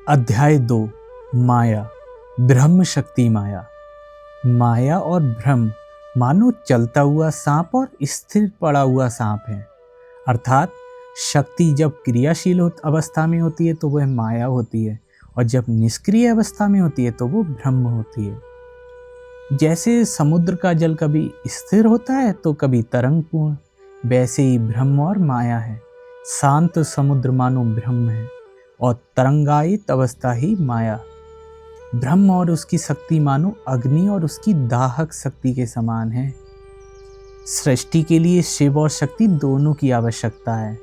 अध्याय 2 माया। ब्रह्म शक्ति माया। माया और ब्रह्म मानो चलता हुआ सांप और स्थिर पड़ा हुआ सांप है। अर्थात शक्ति जब क्रियाशील अवस्था में होती है तो वह माया होती है, और जब निष्क्रिय अवस्था में होती है तो वो ब्रह्म होती है। जैसे समुद्र का जल कभी स्थिर होता है तो कभी तरंगपूर्ण, वैसे ही ब्रह्म और माया है। शांत समुद्र मानो ब्रह्म है और तरंगायित अवस्था ही माया। ब्रह्म और उसकी शक्ति मानो अग्नि और उसकी दाहक शक्ति के समान है। सृष्टि के लिए शिव और शक्ति दोनों की आवश्यकता है।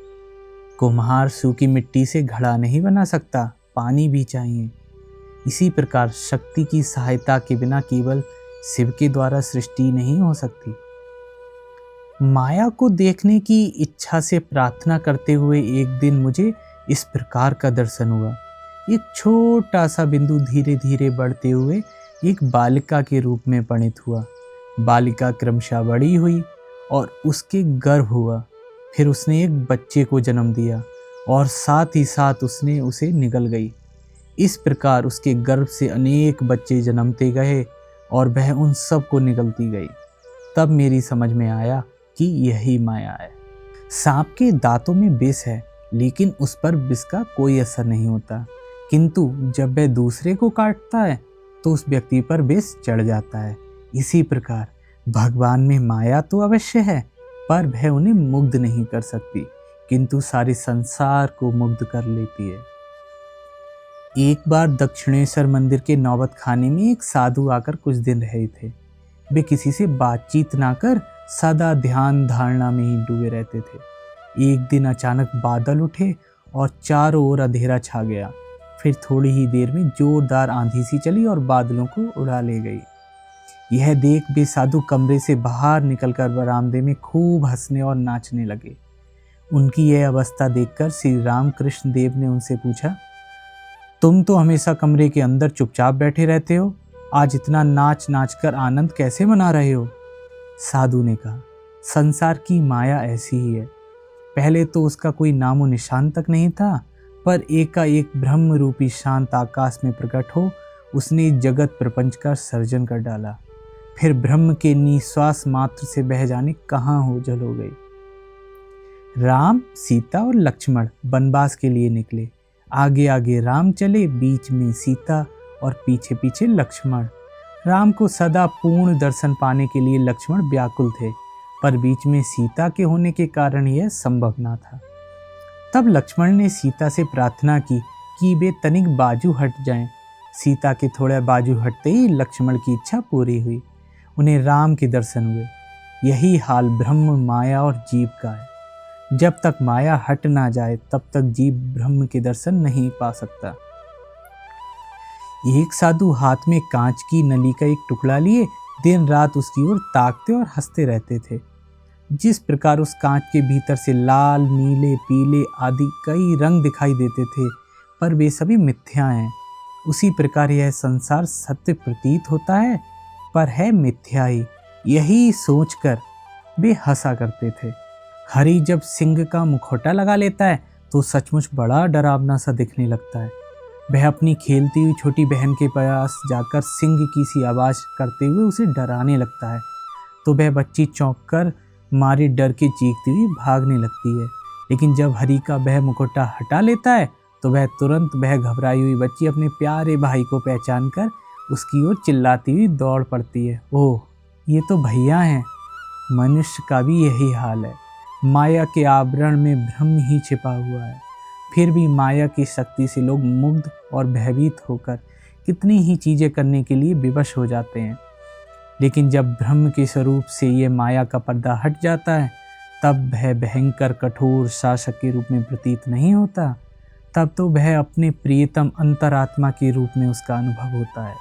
कुम्हार सूखी मिट्टी से घड़ा नहीं बना सकता, पानी भी चाहिए। इसी प्रकार शक्ति की सहायता के बिना केवल शिव के द्वारा सृष्टि नहीं हो सकती। माया को देखने की इच्छा से प्रार्थना करते हुए एक दिन मुझे इस प्रकार का दर्शन हुआ। एक छोटा सा बिंदु धीरे धीरे बढ़ते हुए एक बालिका के रूप में परिणित हुआ। बालिका क्रमशः बड़ी हुई और उसके गर्भ हुआ। फिर उसने एक बच्चे को जन्म दिया और साथ ही साथ उसने उसे निगल गई। इस प्रकार उसके गर्भ से अनेक बच्चे जन्मते गए और वह उन सब को निगलती गई। तब मेरी समझ में आया कि यही माया है। सांप के दांतों में विष है, लेकिन उस पर विष का कोई असर नहीं होता, किंतु जब वह दूसरे को काटता है तो उस व्यक्ति पर विष चढ़ जाता है। इसी प्रकार भगवान में माया तो अवश्य है, पर वह उन्हें मुग्ध नहीं कर सकती, किंतु सारे संसार को मुग्ध कर लेती है। एक बार दक्षिणेश्वर मंदिर के नौबत खाने में एक साधु आकर कुछ दिन रहे थे। वे किसी से बातचीत ना कर सदा ध्यान धारणा में ही डूबे रहते थे। एक दिन अचानक बादल उठे और चारों ओर अंधेरा छा गया। फिर थोड़ी ही देर में जोरदार आंधी सी चली और बादलों को उड़ा ले गई। यह देख वे साधु कमरे से बाहर निकलकर बरामदे में खूब हंसने और नाचने लगे। उनकी यह अवस्था देखकर श्री रामकृष्ण देव ने उनसे पूछा, तुम तो हमेशा कमरे के अंदर चुपचाप बैठे रहते हो, आज इतना नाच नाच कर आनंद कैसे मना रहे हो? साधु ने कहा, संसार की माया ऐसी ही है। पहले तो उसका कोई नामो निशान तक नहीं था, पर एकाएक ब्रह्म रूपी शांत आकाश में प्रकट हो उसने जगत प्रपंच का सर्जन कर डाला। फिर ब्रह्म के निश्वास मात्र से बह जाने कहाँ हो जल हो गई। राम, सीता और लक्ष्मण वनवास के लिए निकले। आगे आगे राम चले, बीच में सीता और पीछे पीछे लक्ष्मण। राम को सदा पूर्ण दर्शन पाने के लिए लक्ष्मण व्याकुल थे, पर बीच में सीता के होने के कारण यह संभव न था। तब लक्ष्मण ने सीता से प्रार्थना की कि वे तनिक बाजू हट जाएं। सीता के थोड़ा बाजू हटते ही लक्ष्मण की इच्छा पूरी हुई। उन्हें राम के दर्शन हुए। यही हाल ब्रह्म, माया और जीव का है। जब तक माया हट ना जाए तब तक जीव ब्रह्म के दर्शन नहीं पा सकता। एक साधु हाथ में कांच की नली का एक टुकड़ा लिए दिन रात उसकी ओर ताकते और हंसते रहते थे। जिस प्रकार उस कांच के भीतर से लाल, नीले, पीले आदि कई रंग दिखाई देते थे, पर वे सभी मिथ्या हैं, उसी प्रकार यह संसार सत्य प्रतीत होता है पर है मिथ्या ही। यही सोचकर वे हंसा करते थे। हरि जब सिंह का मुखौटा लगा लेता है तो सचमुच बड़ा डरावना सा दिखने लगता है। वह अपनी खेलती हुई छोटी बहन के पास जाकर सिंह की सी आवाज़ करते हुए उसे डराने लगता है, तो वह बच्ची चौंक कर मारे डर के चीखती हुई भागने लगती है। लेकिन जब हरि का वह मुखौटा हटा लेता है तो वह तुरंत वह घबराई हुई बच्ची अपने प्यारे भाई को पहचान कर उसकी ओर चिल्लाती हुई दौड़ पड़ती है। ओह, ये तो भैया हैं। मनुष्य का भी यही हाल है। माया के आवरण में ब्रह्म ही छिपा हुआ है। फिर भी माया की शक्ति से लोग मुग्ध और भयभीत होकर कितनी ही चीज़ें करने के लिए विवश हो जाते हैं। लेकिन जब ब्रह्म के स्वरूप से ये माया का पर्दा हट जाता है तब वह भयंकर कठोर शासक के रूप में प्रतीत नहीं होता। तब तो वह अपने प्रियतम अंतरात्मा के रूप में उसका अनुभव होता है।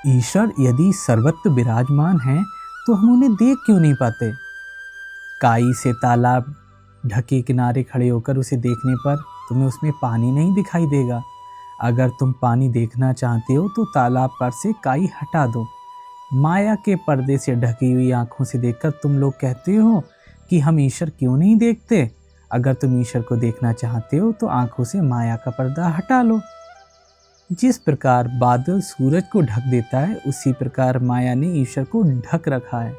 ईश्वर यदि सर्वत्र विराजमान है तो हम उन्हें देख क्यों नहीं पाते? काई से तालाब ढके किनारे खड़े होकर उसे देखने पर तुम्हें उसमें पानी नहीं दिखाई देगा। अगर तुम पानी देखना चाहते हो तो तालाब पर से काई हटा दो। माया के पर्दे से ढकी हुई आंखों से देखकर तुम लोग कहते हो कि हम ईश्वर क्यों नहीं देखते। अगर तुम ईश्वर को देखना चाहते हो तो आंखों से माया का पर्दा हटा लो। जिस प्रकार बादल सूरज को ढक देता है, उसी प्रकार माया ने ईश्वर को ढक रखा है।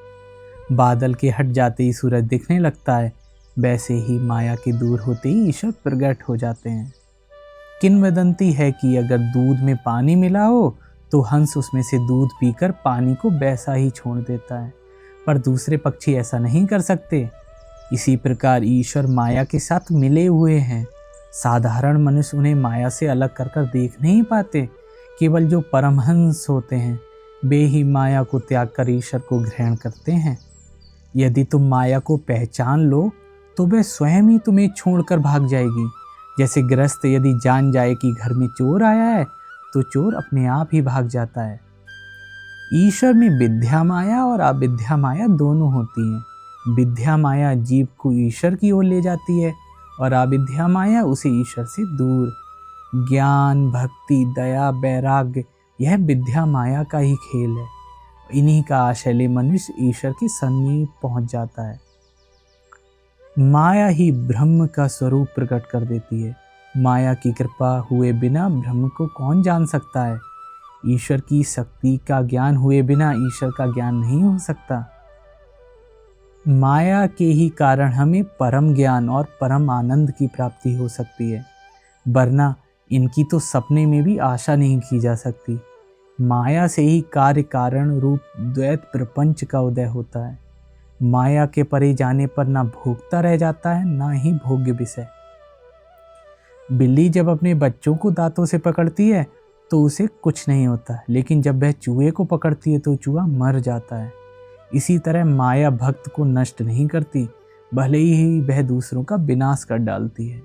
बादल के हट जाते ही सूरज दिखने लगता है, वैसे ही माया के दूर होते ही ईश्वर प्रकट हो जाते हैं। किंवदंती है कि अगर दूध में पानी मिला हो तो हंस उसमें से दूध पीकर पानी को वैसा ही छोड़ देता है, पर दूसरे पक्षी ऐसा नहीं कर सकते। इसी प्रकार ईश्वर माया के साथ मिले हुए हैं। साधारण मनुष्य उन्हें माया से अलग कर देख नहीं पाते। केवल जो परमहंस होते हैं वे ही माया को त्याग कर ईश्वर को ग्रहण करते हैं। यदि तुम माया को पहचान लो तो वह स्वयं ही तुम्हें छोड़कर भाग जाएगी। जैसे गृहस्थ यदि जान जाए कि घर में चोर आया है तो चोर अपने आप ही भाग जाता है। ईश्वर में विद्या माया और अविद्या माया दोनों होती हैं। विद्या माया जीव को ईश्वर की ओर ले जाती है और अविद्या माया उसे ईश्वर से दूर। ज्ञान, भक्ति, दया, वैराग्य यह विद्या माया का ही खेल है। इन्हीं का आश्रय ले मनुष्य ईश्वर के समीप पहुंच जाता है। माया ही ब्रह्म का स्वरूप प्रकट कर देती है। माया की कृपा हुए बिना ब्रह्म को कौन जान सकता है। ईश्वर की शक्ति का ज्ञान हुए बिना ईश्वर का ज्ञान नहीं हो सकता। माया के ही कारण हमें परम ज्ञान और परम आनंद की प्राप्ति हो सकती है, वरना इनकी तो सपने में भी आशा नहीं की जा सकती। माया से ही कार्य कारण रूप द्वैत प्रपंच का उदय होता है। माया के परे जाने पर ना भोगता रह जाता है, ना ही भोग्य विषय। बिल्ली जब अपने बच्चों को दांतों से पकड़ती है तो उसे कुछ नहीं होता, लेकिन जब वह चूहे को पकड़ती है तो चूहा मर जाता है। इसी तरह माया भक्त को नष्ट नहीं करती, भले ही वह दूसरों का विनाश कर डालती है।